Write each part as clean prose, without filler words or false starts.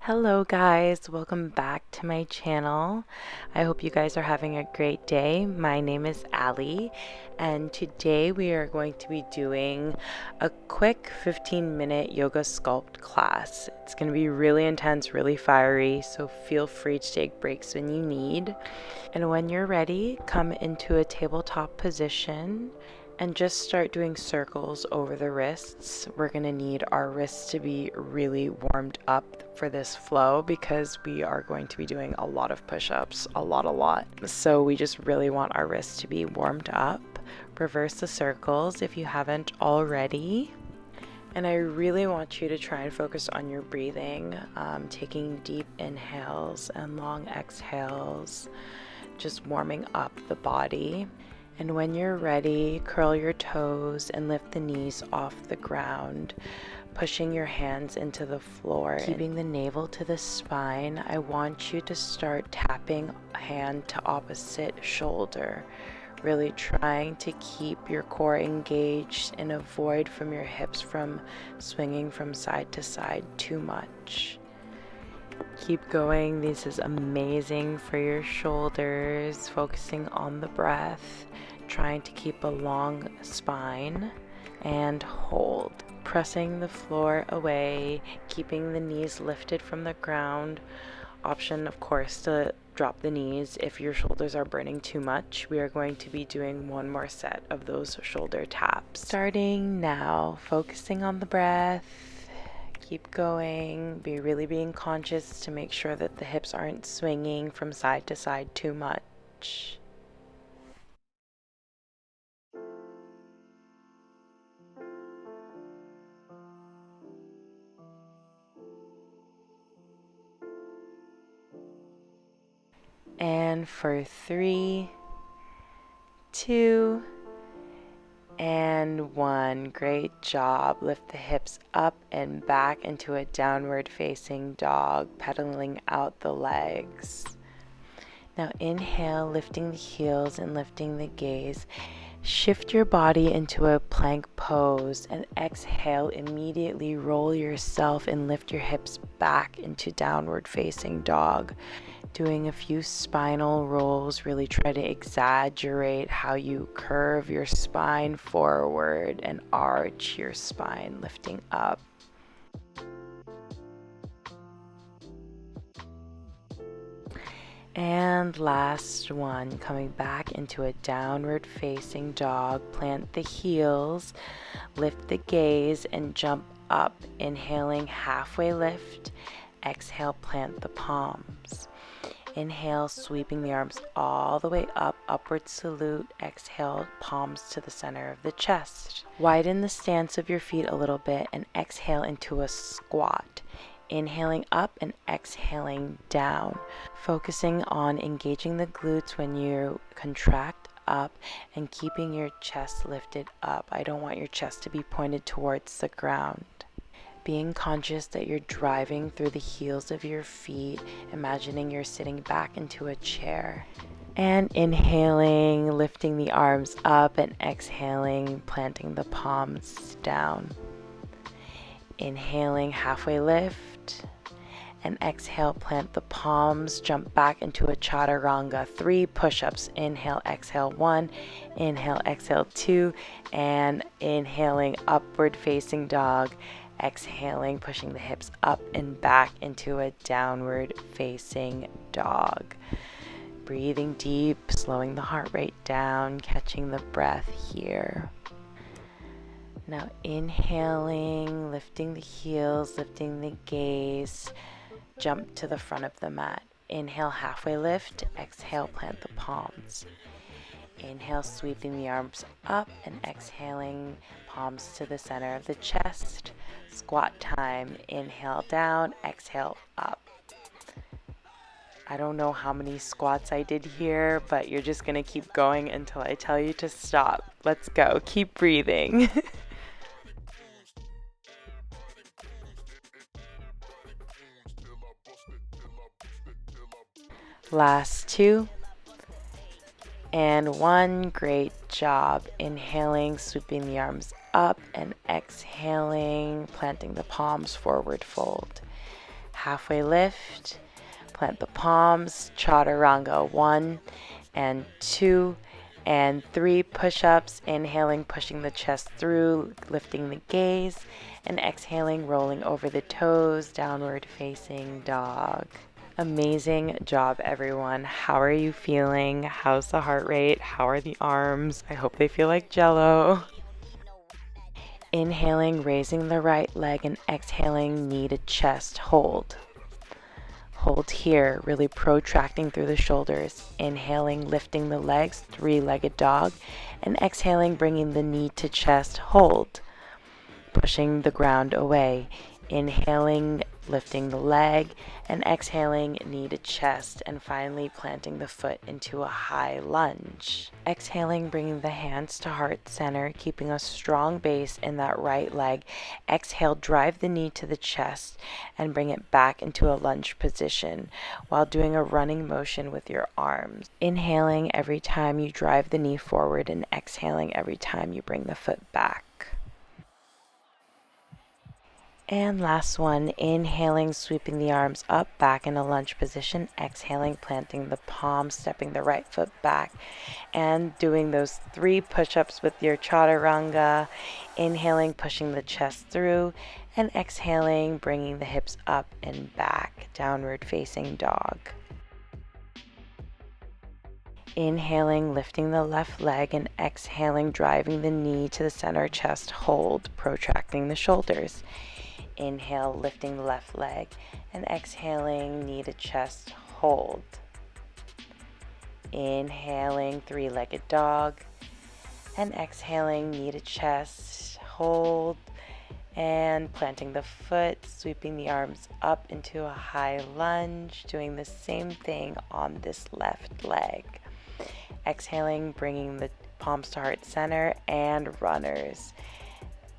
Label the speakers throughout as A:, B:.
A: Hello guys, welcome back to my channel. I hope you guys are having a great day. My name is Ali and today we are going to be doing a quick 15-minute yoga sculpt class. It's going to be really intense, really fiery, so feel free to take breaks when you need. And when you're ready, come into a tabletop position and just start doing circles over the wrists. We're gonna need our wrists to be really warmed up for this flow because we are going to be doing a lot of push-ups, a lot. So we just really want our wrists to be warmed up. Reverse the circles if you haven't already. And I really want you to try and focus on your breathing, taking deep inhales and long exhales, just warming up the body. And when you're ready, curl your toes and lift the knees off the ground, pushing your hands into the floor, keeping the navel to the spine. I want you to start tapping hand to opposite shoulder, really trying to keep your core engaged and avoid from your hips from swinging from side to side too much. Keep going. This is amazing for your shoulders, focusing on the breath, trying to keep a long spine, and hold. Pressing the floor away, keeping the knees lifted from the ground. Option, of course, to drop the knees if your shoulders are burning too much. We are going to be doing one more set of those shoulder taps. Starting now, focusing on the breath. Keep going, being conscious to make sure that the hips aren't swinging from side to side too much. And for 3, 2, and 1. Great job. Lift the hips up and back into a downward facing dog, pedaling out the legs. Now inhale, lifting the heels and lifting the gaze. Shift your body into a plank pose and exhale, immediately roll yourself and lift your hips back into downward facing dog. Doing a few spinal rolls, really try to exaggerate how you curve your spine forward and arch your spine, lifting up. And last one, coming back into a downward facing dog. Plant the heels, lift the gaze and jump up. Inhaling, halfway lift. Exhale, plant the palms. Inhale, sweeping the arms all the way up, upward salute. Exhale, palms to the center of the chest. Widen the stance of your feet a little bit and exhale into a squat. Inhaling up and exhaling down, focusing on engaging the glutes when you contract up and keeping your chest lifted up. I don't want your chest to be pointed towards the ground. Being conscious that you're driving through the heels of your feet, imagining you're sitting back into a chair. And inhaling, lifting the arms up, and exhaling, planting the palms down. Inhaling, halfway lift, and exhale, plant the palms, jump back into a Chaturanga. 3 push-ups. Inhale, exhale 1, inhale, exhale 2, and inhaling, upward facing dog. Exhaling, pushing the hips up and back into a downward facing dog. Breathing deep, slowing the heart rate down, catching the breath here. Now inhaling, lifting the heels, lifting the gaze, jump to the front of the mat. Inhale, halfway lift, exhale, plant the palms. Inhale, sweeping the arms up and exhaling, palms to the center of the chest. Squat time. Inhale down, exhale up. I don't know how many squats I did here, but you're just gonna keep going until I tell you to stop. Let's go. Keep breathing. Last 2. And 1. Great job. Inhaling, sweeping the arms up and exhaling, planting the palms, forward fold. halfway lift, plant the palms, Chaturanga, 1 and 2 and 3 push-ups, inhaling, pushing the chest through, lifting the gaze, and exhaling, rolling over the toes, downward facing dog. Amazing job, everyone. How are you feeling? How's the heart rate? How are the arms? I hope they feel like jello. Inhaling, raising the right leg, and exhaling, knee to chest, hold. Hold here, really protracting through the shoulders. Inhaling, lifting the legs, three-legged dog, and exhaling, bringing the knee to chest, hold. Pushing the ground away. Inhaling, lifting the leg, and exhaling, knee to chest, and finally planting the foot into a high lunge. Exhaling, bringing the hands to heart center, keeping a strong base in that right leg. Exhale, drive the knee to the chest and bring it back into a lunge position while doing a running motion with your arms. Inhaling every time you drive the knee forward and exhaling every time you bring the foot back. And last one, inhaling, sweeping the arms up, back in a lunge position. Exhaling, planting the palms, stepping the right foot back, and doing those 3 push-ups with your Chaturanga. Inhaling, pushing the chest through, and exhaling, bringing the hips up and back, downward facing dog. Inhaling, lifting the left leg, and exhaling, driving the knee to the center chest, hold, protracting the shoulders. Inhale, lifting the left leg, and exhaling, knee to chest, hold. Inhaling, three-legged dog, and exhaling, knee to chest, hold, and planting the foot, sweeping the arms up into a high lunge, doing the same thing on this left leg. Exhaling, bringing the palms to heart center, and runners.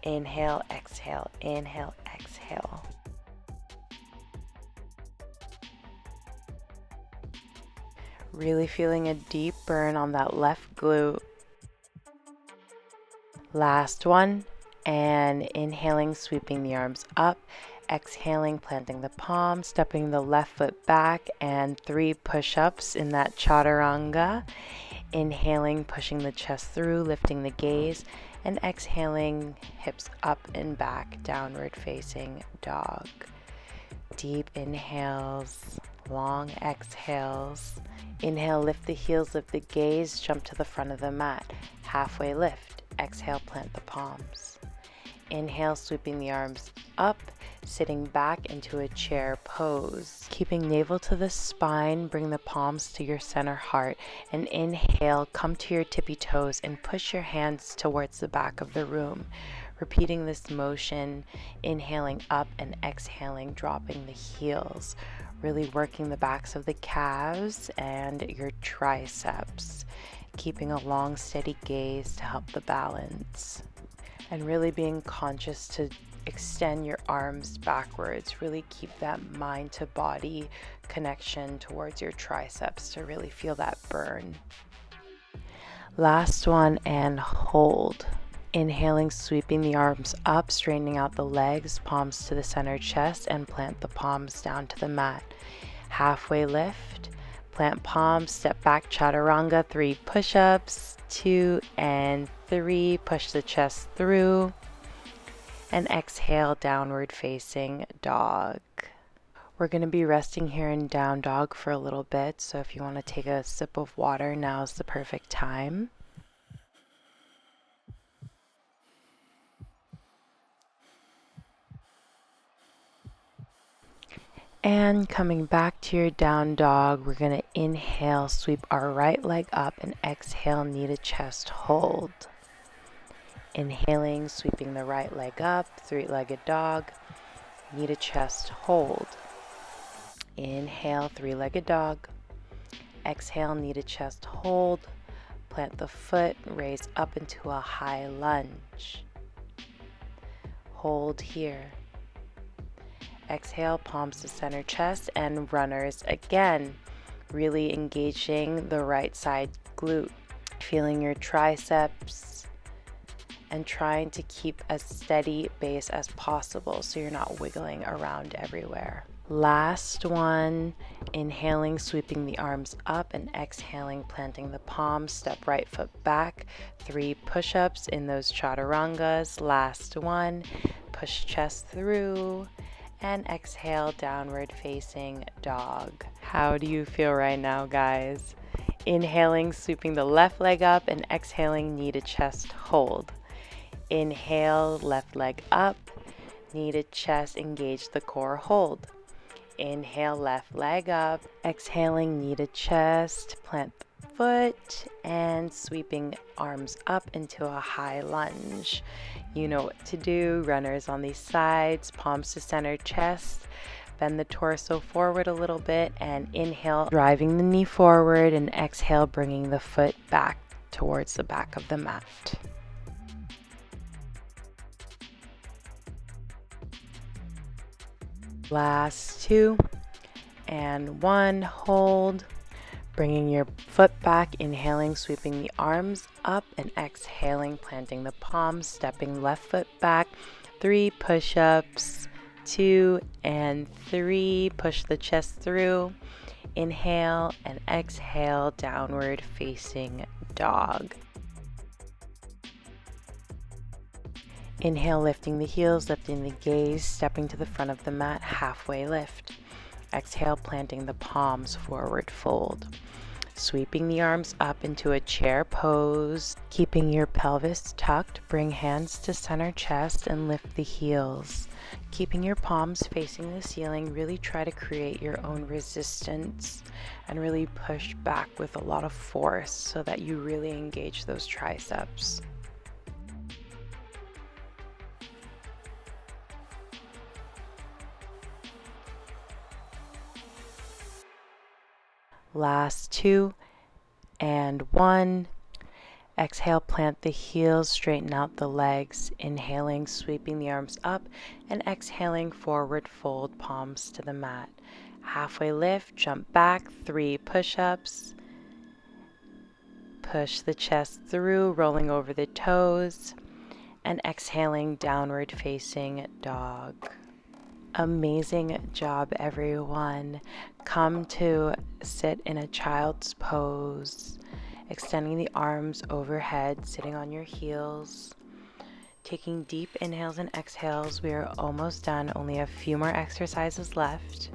A: Inhale, exhale, inhale, exhale. Really feeling a deep burn on that left glute. Last one, and inhaling, sweeping the arms up, exhaling, planting the palms, stepping the left foot back, and 3 push-ups in that Chaturanga. Inhaling, pushing the chest through, lifting the gaze, and exhaling, hips up and back, downward facing dog. Deep inhales, long exhales. Inhale, lift the heels, lift the gaze, jump to the front of the mat. Halfway lift. Exhale, plant the palms. Inhale, sweeping the arms up, sitting back into a chair pose. Keeping navel to the spine, bring the palms to your center heart. And inhale, come to your tippy toes and push your hands towards the back of the room. Repeating this motion, inhaling up and exhaling, dropping the heels. Really working the backs of the calves and your triceps. Keeping a long, steady gaze to help the balance. And really being conscious to extend your arms backwards. Really keep that mind to body connection towards your triceps to really feel that burn. Last one, and hold. Inhaling, sweeping the arms up, straightening out the legs, palms to the center chest, and plant the palms down to the mat. Halfway lift, plant palms, step back, Chaturanga, 3 push-ups, 2 and 3, push the chest through, and exhale, downward facing dog. We're going to be resting here in down dog for a little bit, so if you want to take a sip of water, now's the perfect time. And coming back to your down dog, we're going to inhale, sweep our right leg up, and exhale, knee to chest, hold. Inhaling, sweeping the right leg up, 3-legged dog, knee to chest, hold. Inhale, 3-legged dog. Exhale, knee to chest, hold. Plant the foot, raise up into a high lunge. Hold here. Exhale, palms to center chest, and runners again. Really engaging the right side glute. Feeling your triceps and trying to keep as steady base as possible so you're not wiggling around everywhere. Last one, inhaling, sweeping the arms up, and exhaling, planting the palms. Step right foot back. 3 push-ups in those chaturangas. Last one, push chest through, and exhale, downward facing dog. How do you feel right now, guys? Inhaling, sweeping the left leg up, and exhaling, knee to chest hold. Inhale, left leg up, knee to chest, engage the core, hold. Inhale, left leg up, exhaling, knee to chest, plant the foot, and sweeping arms up into a high lunge. You know what to do. Runners on these sides, palms to center chest, bend the torso forward a little bit, and inhale, driving the knee forward, and exhale, bringing the foot back towards the back of the mat. Last 2 and 1, hold, bringing your foot back, inhaling, sweeping the arms up, and exhaling, planting the palms, stepping left foot back. 3 push-ups, 2 and 3, push the chest through, inhale and exhale, downward facing dog. Inhale, lifting the heels, lifting the gaze, stepping to the front of the mat, halfway lift. Exhale, planting the palms, forward fold. Sweeping the arms up into a chair pose, keeping your pelvis tucked, bring hands to center chest and lift the heels. Keeping your palms facing the ceiling, really try to create your own resistance and really push back with a lot of force so that you really engage those triceps. Last 2 and 1. Exhale, plant the heels, straighten out the legs. Inhaling, sweeping the arms up, and exhaling, forward fold, palms to the mat. Halfway lift, jump back, 3 push-ups. Push the chest through, rolling over the toes, and exhaling, downward facing dog. Amazing job, everyone. Come to sit in a child's pose, extending the arms overhead, sitting on your heels. Taking deep inhales and exhales. We are almost done, only a few more exercises left.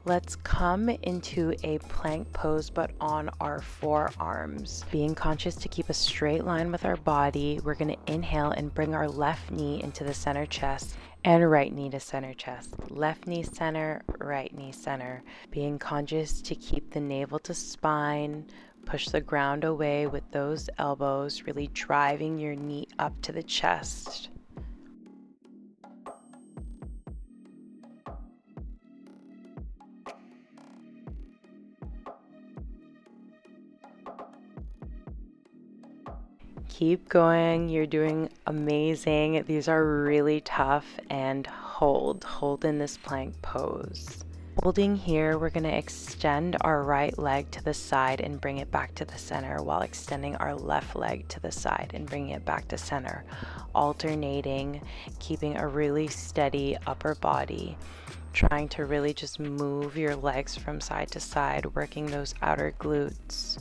A: Let's come into a plank pose, but on our forearms. Being conscious to keep a straight line with our body, we're going to inhale and bring our left knee into the center chest and right knee to center chest. Left knee center, right knee center. Being conscious to keep the navel to spine, push the ground away with those elbows, really driving your knee up to the chest. Keep going, you're doing amazing. These are really tough, and hold in this plank pose. Holding here, we're going to extend our right leg to the side and bring it back to the center while extending our left leg to the side and bringing it back to center, alternating, keeping a really steady upper body, trying to really just move your legs from side to side, working those outer glutes.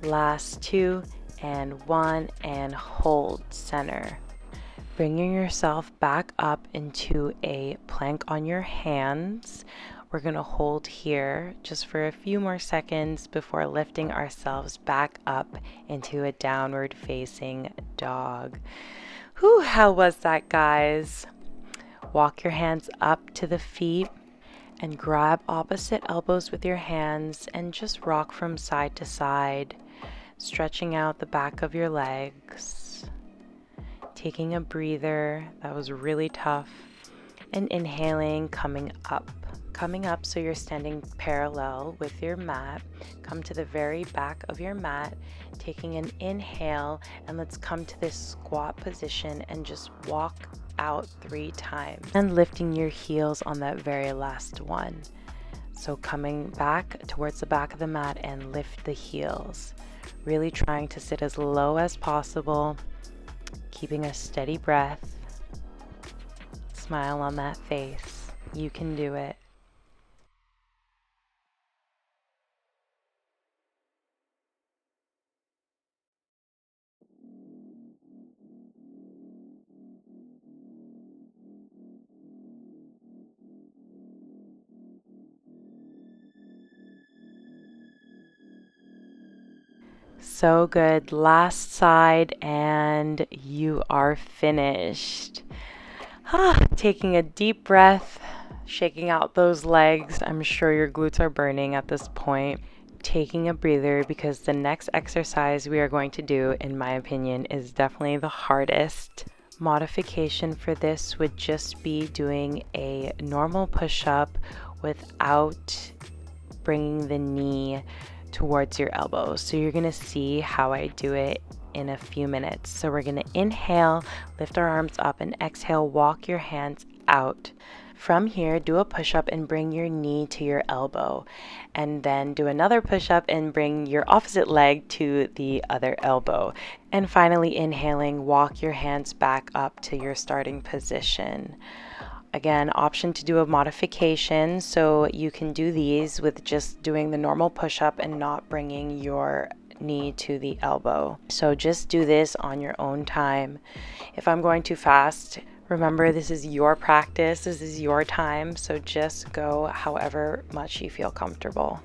A: Last 2 and 1, and hold center. Bringing yourself back up into a plank on your hands. We're going to hold here just for a few more seconds before lifting ourselves back up into a downward facing dog. Whew, how was that, guys? Walk your hands up to the feet and grab opposite elbows with your hands and just rock from side to side, stretching out the back of your legs, taking a breather. That was really tough. And inhaling, coming up so you're standing parallel with your mat. Come to the very back of your mat, taking an inhale, and let's come to this squat position and just walk out 3 times and lifting your heels on that very last one. So coming back towards the back of the mat and lift the heels, really trying to sit as low as possible, keeping a steady breath, smile on that face. You can do it. So good. Last side, and you are finished. Taking a deep breath, shaking out those legs. I'm sure your glutes are burning at this point. Taking a breather, because the next exercise we are going to do, in my opinion, is definitely the hardest. Modification for this would just be doing a normal push-up without bringing the knee towards your elbows. So you're gonna see how I do it in a few minutes. So we're gonna inhale, lift our arms up, and exhale, walk your hands out. From here, do a push-up and bring your knee to your elbow, and then do another push-up and bring your opposite leg to the other elbow. And finally, inhaling, walk your hands back up to your starting position. Again, option to do a modification, so you can do these with just doing the normal push-up and not bringing your knee to the elbow. So just do this on your own time. If I'm going too fast, remember, this is your practice, this is your time, so just go however much you feel comfortable.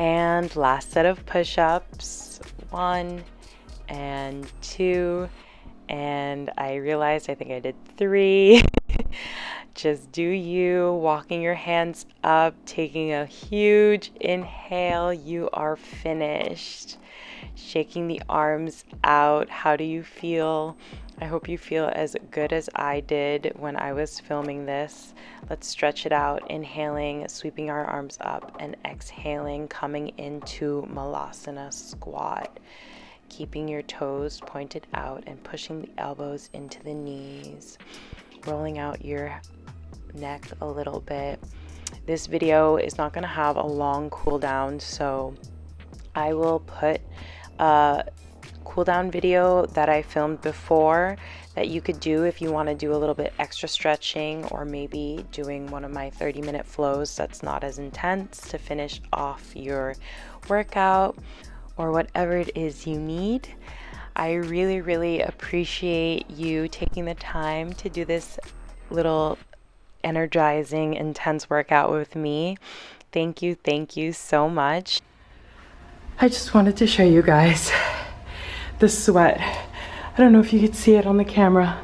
A: And last set of push-ups, 1 and 2, and I realized I think I did 3. Just do you, walking your hands up, taking a huge inhale. You are finished. Shaking the arms out. How do you feel? I hope you feel as good as I did when I was filming this. Let's stretch it out, inhaling, sweeping our arms up, and exhaling, coming into Malasana Squat. Keeping your toes pointed out and pushing the elbows into the knees. Rolling out your neck a little bit. This video is not going to have a long cool down, so I will put a cool down video that I filmed before that you could do if you want to do a little bit extra stretching, or maybe doing one of my 30-minute flows that's not as intense to finish off your workout, or whatever it is you need. I really appreciate you taking the time to do this little energizing, intense workout with me. Thank you so much. I just wanted to show you guys the sweat. I don't know if you could see it on the camera,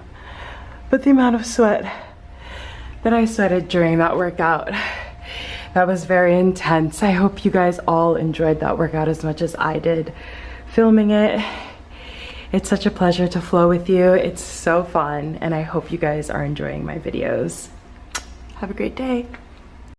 A: but the amount of sweat that I sweated during that workout, that was very intense. I hope you guys all enjoyed that workout as much as I did filming it. It's such a pleasure to flow with you. It's so fun, and I hope you guys are enjoying my videos. Have a great day.